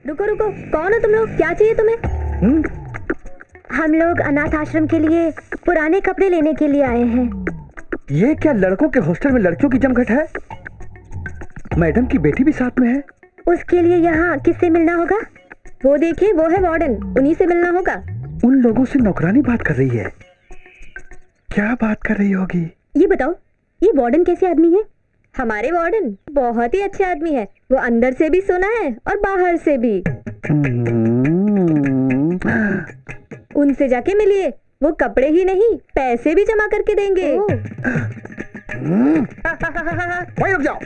रुको रुको, कौन हो तुम लोग? क्या चाहिए तुम्हें? हम लोग अनाथ आश्रम के लिए पुराने कपड़े लेने के लिए आए हैं। ये क्या लड़कों के हॉस्टल में लड़कियों की जमघट है? मैडम की बेटी भी साथ में है। उसके लिए यहाँ किससे मिलना होगा? वो देखिए, वो है वार्डन, उन्हीं से मिलना होगा। उन लोगों से नौकरानी बात कर रही है। क्या बात कर रही होगी? ये बताओ, ये वार्डन कैसे आदमी है? हमारे वार्डन बहुत ही अच्छे आदमी है। वो अंदर से भी सोना है और बाहर से भी। उनसे जाके मिलिए, वो कपड़े ही नहीं पैसे भी जमा करके देंगे। वहीं रुक जाओ।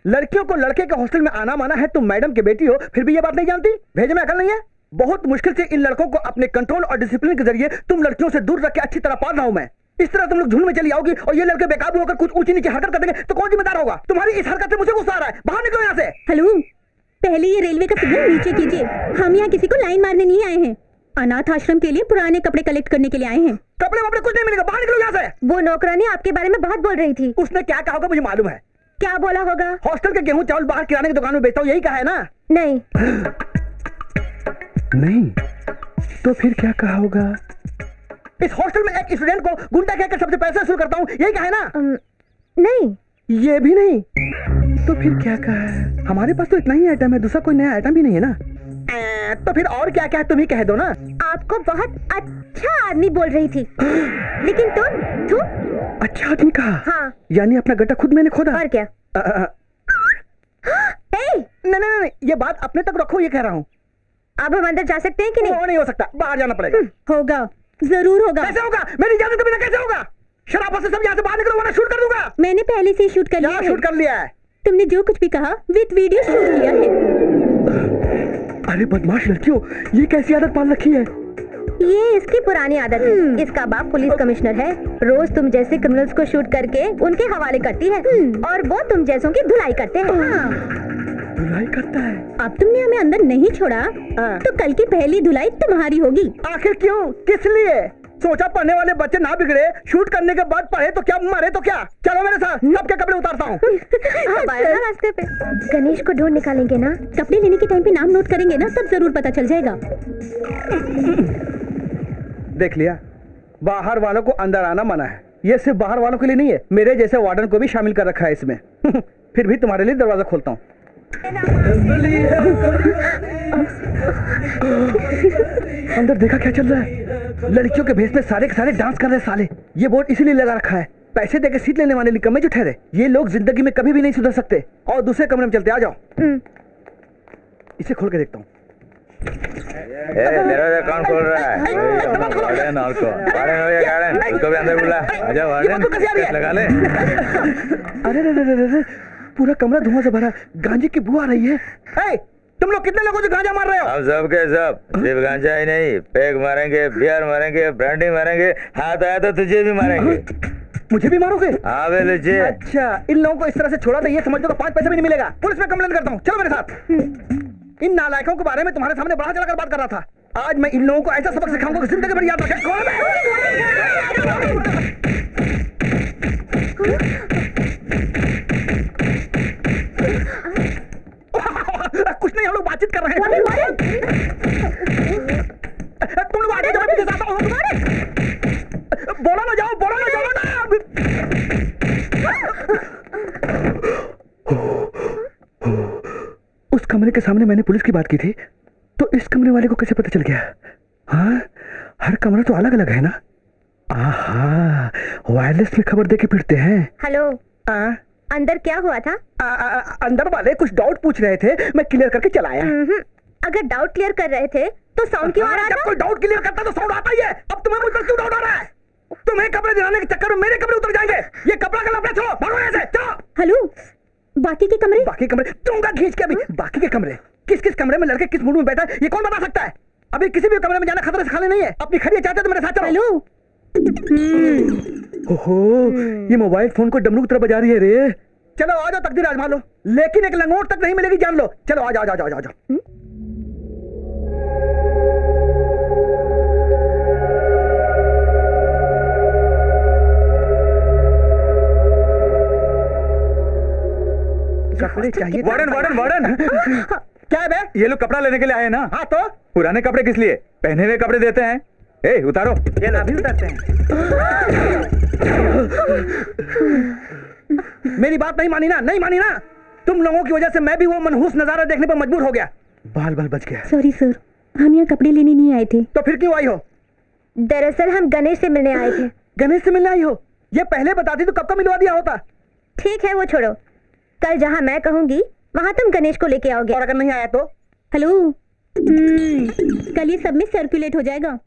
लड़कियों को लड़के के हॉस्टल में आना माना है। तुम मैडम की बेटी हो, फिर भी ये बात नहीं जानती? भेजे में अकल नहीं है? बहुत मुश्किल से इन लड़कों को अपने कंट्रोल और डिसिप्लिन के जरिए तुम लड़कियों से दूर रख के अच्छी तरह पाल रहा हूं मैं। इस तरह तुम लोग झुंड में चली आओगी और ये लड़के बेकाबू होकर कुछ ऊंची नीची हरकत कर देंगे तो कौन जिम्मेदार होगा? तुम्हारी इस हरकत से मुझे गुस्सा आ रहा है। बाहर निकलो यहाँ से। हेलो, पहले ये रेलवे का सिग्नल नीचे कीजिए। हम यहाँ किसी को लाइन मारने नहीं आए हैं। अनाथ आश्रम के लिए पुराने कपड़े कलेक्ट करने के लिए आए हैं। कपड़े वपड़े कुछ नहीं मिलेगा, बाहर निकलो यहाँ से। वो नौकरानी आपके बारे में बहुत बोल रही थी। उसने क्या कहा होगा मुझे मालूम है। क्या बोला होगा? हॉस्टल के गेहूं चावल बाहर किराने की दुकान में बेचता हूँ, यही कहा है ना? नहीं। नहीं तो फिर क्या कहा होगा? इस हॉस्टल में एक स्टूडेंट को गुंडा कहकर सबसे पैसे वसूल करता हूँ, यही कहा है ना? नहीं। ये भी नहीं तो फिर क्या कहा है? हमारे पास तो इतना ही आइटम है, दूसरा कोई नया आइटम भी नहीं है ना? तो फिर और क्या क्या तुम ही कह दो ना। आपको बहुत अच्छा आदमी बोल रही थी, लेकिन तुम अच्छा आदमी कहा? हाँ। यानी अपना गड्ढा खुद मैंने खोदा? और क्या? नहीं, ये बात अपने तक रखो, ये कह रहा हूँ। अब हम अंदर जा सकते हैं कि नहीं? वो नहीं हो सकता, बाहर जाना पड़ेगा। होगा, जरूर होगा। कैसे होगा? मेरी इजाजत के बिना कैसे होगा? शराब से सब यहाँ से बाहर निकलो वरना शूट कर दूंगा। मैंने पहले से ही शूट कर लिया है। शूट कर लिया है? तुमने जो कुछ भी कहा विद वीडियो शूट किया है। अरे बदमाश लड़कियों, ये कैसी आदत पाल रखी है? ये इसकी पुरानी आदत है। इसका बाप पुलिस कमिश्नर है, रोज तुम जैसे क्रिमिनल्स को शूट करके उनके हवाले करती है और वो तुम जैसों की धुलाई करते हैं। धुलाई करता है? अब तुमने हमें अंदर नहीं छोड़ा तो कल की पहली धुलाई तुम्हारी होगी। आखिर क्यों, किस लिए? सोचा पढ़ने वाले बच्चे ना बिगड़े, शूट करने के बाद पढ़े तो क्या, मरे तो क्या? चलो मेरे साथ, सबके कपड़े उतारता हूँ। रास्ते पे गणेश को ढूंढ निकालेंगे ना, कपड़े लेने के टाइम पे नाम नोट करेंगे ना, तब जरूर पता चल जाएगा। देख लिया, बाहर वालों को अंदर आना मना है। ये सिर्फ बाहर वालों के लिए नहीं है, मेरे जैसे वार्डन को भी शामिल कर रखा है इसमें। फिर भी तुम्हारे लिए दरवाजा खोलता हूँ। अंदर देखा क्या चल रहा है? लड़कियों के भेष में सारे के सारे डांस कर रहे हैं साले। ये बोर्ड इसीलिए लगा रखा है, पैसे देके सीट लेने वाले निकम्मे जो ठहरे। ये लोग जिंदगी में कभी भी नहीं सुधर सकते। और दूसरे कमरे में चलते, आ जाओ। इसे खोल के देखता हूँ। दरवाजा कौन खोल रहा है? वार्डन और को वार्डन हो या गार्डन, उसको भी अंदर बुला। आजा वार्डन, लगा ले। अरे पूरा कमरा धुआं से भरा, गांजे की बू आ रही है। तुम लोग कितने लोगों जो गांजा मार रहे हो? हम सब के सब, सिर्फ गांजा ही नहीं, पैक मारेंगे, बियर मारेंगे, ब्रांडी मारेंगे, हाथ आया तो तुझे भी मारेंगे। मुझे भी मारोगे? हाँ बे लुच्चे। अच्छा, इन लोगों को इस तरह से छोड़ा तो ये समझ लो 5 पैसा भी नहीं मिलेगा। पुलिस में कंप्लेंट करता हूँ, चलो मेरे साथ। इन नालायकों के बारे में तुम्हारे सामने बड़ा चलाकर बात कर रहा था। आज मैं इन लोगों को ऐसा सबक सिखाऊंगा कि जिंदगी भर याद रखें। कौन है? कुछ नहीं, हम लोग बातचीत कर रहे हैं। तुम लोग आगे जाओ, पीछे जाता हूँ। बोलो ना, जाओ, बोलो ना। उस कमरे के सामने मैंने पुलिस की बात की थी, तो इस कमरे वाले को कैसे पता चल गया? हाँ, हर कमरा तो अलग अलग है ना। आहा, वायरलेस में खबर देके फिरते हैं। हेलो, अंदर क्या हुआ था? अंदर वाले कुछ डाउट पूछ रहे थे, मैं क्लियर करके चला आया। अगर डाउट क्लियर कर रहे थे तो साउंड क्यों आ रहा था? जब कोई डाउट क्लियर करता तो साउंड आता ही है। अब तुम्हें मुझ पर क्यों डाउट आ रहा है? तुम्हें कपड़े दिलाने के चक्कर में मेरे कपड़े उतर जाएंगे। ये कपड़ा का लफड़ा छोड़ो, भागो यहाँ से, चलो। हेलो, बाकी के कमरे? बाकी कमरे दूंगा खींच के अभी। बाकी के कमरे किस किस कमरे में लड़के किस मूड में बैठा है ये कौन बता सकता है? अभी किसी भी कमरे में जाना खतरे से खाली नहीं है। अपनी खड़ी चाहते तो मेरे साथ चलो। हेलो। ओहो, ये मोबाइल फोन को डमरू की तरह बजा रही है रे। चलो आ जाओ, तकदीर आजमा लो, लेकिन एक लंगोट तक नहीं मिलेगी, जान लो। चलो आ जाओ, आ जाओ, आ जाओ। कपड़े चाहिए? वार्डन वार्डन वार्डन, क्या है बे? ये लोग कपड़ा लेने के लिए आए हैं ना। हाँ तो पुराने कपड़े किस लिए? पहने हुए कपड़े देते हैं। ए उतारो। ये अभी उतरते हैं। मेरी बात नहीं मानी ना, नहीं मानी ना। तुम लोगों की वजह से मैं भी वो मनहूस नजारा देखने पर मजबूर हो गया। बाल बाल बच गया। सॉरी सर, हम यहाँ कपड़े लेने नहीं आए थे। तो फिर क्यों आई हो? दरअसल हम गणेश से मिलने आए थे। गणेश से मिलने आई हो? ये पहले बताती तो कब का मिलवा दिया होता। ठीक है वो छोड़ो, कल जहाँ मैं कहूँगी वहाँ तुम गणेश को लेके आओगे। और अगर नहीं आया तो? हेलो, कल ये सब में सर्कुलेट हो जाएगा।